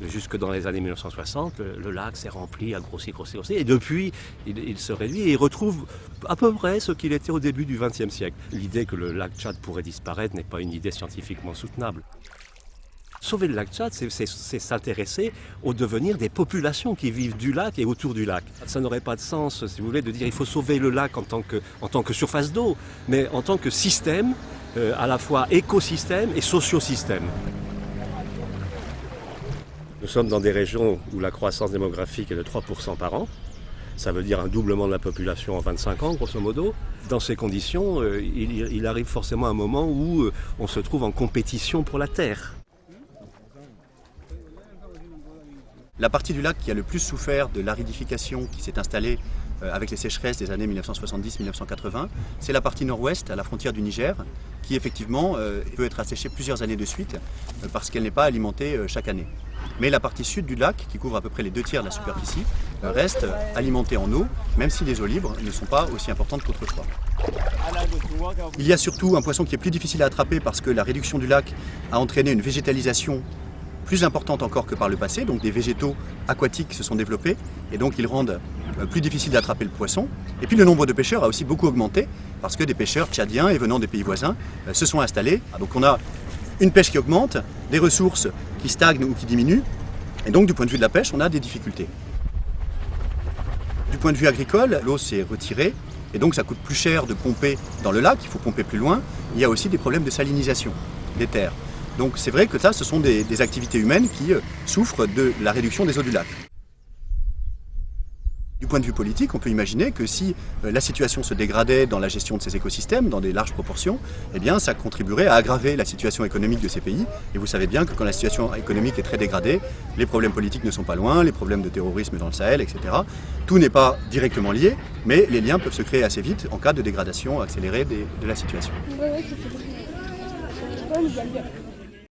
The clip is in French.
Jusque dans les années 1960, le lac s'est rempli, a grossi. Et depuis, il se réduit et il retrouve à peu près ce qu'il était au début du XXe siècle. L'idée que le lac Tchad pourrait disparaître n'est pas une idée scientifiquement soutenable. Sauver le lac Tchad, c'est s'intéresser au devenir des populations qui vivent du lac et autour du lac. Ça n'aurait pas de sens, si vous voulez, de dire qu'il faut sauver le lac en tant que surface d'eau, mais en tant que système, à la fois écosystème et sociosystème. Nous sommes dans des régions où la croissance démographique est de 3% par an. Ça veut dire un doublement de la population en 25 ans, grosso modo. Dans ces conditions, il arrive forcément un moment où on se trouve en compétition pour la terre. La partie du lac qui a le plus souffert de l'aridification qui s'est installée avec les sécheresses des années 1970-1980, c'est la partie nord-ouest, à la frontière du Niger, qui effectivement peut être asséchée plusieurs années de suite parce qu'elle n'est pas alimentée chaque année. Mais la partie sud du lac, qui couvre à peu près les 2/3 de la superficie, reste alimentée en eau, même si les eaux libres ne sont pas aussi importantes qu'autrefois. Il y a surtout un poisson qui est plus difficile à attraper parce que la réduction du lac a entraîné une végétalisation plus importante encore que par le passé, donc des végétaux aquatiques se sont développés et donc ils rendent plus difficile d'attraper le poisson. Et puis le nombre de pêcheurs a aussi beaucoup augmenté parce que des pêcheurs tchadiens et venant des pays voisins se sont installés. Donc on a une pêche qui augmente, des ressources qui stagnent ou qui diminuent et donc du point de vue de la pêche on a des difficultés. Du point de vue agricole, l'eau s'est retirée et donc ça coûte plus cher de pomper dans le lac, il faut pomper plus loin. Il y a aussi des problèmes de salinisation des terres. Donc c'est vrai que ça, ce sont des activités humaines qui souffrent de la réduction des eaux du lac. Du point de vue politique, on peut imaginer que si la situation se dégradait dans la gestion de ces écosystèmes, dans des larges proportions, eh bien ça contribuerait à aggraver la situation économique de ces pays. Et vous savez bien que quand la situation économique est très dégradée, les problèmes politiques ne sont pas loin, les problèmes de terrorisme dans le Sahel, etc. Tout n'est pas directement lié, mais les liens peuvent se créer assez vite en cas de dégradation accélérée de la situation.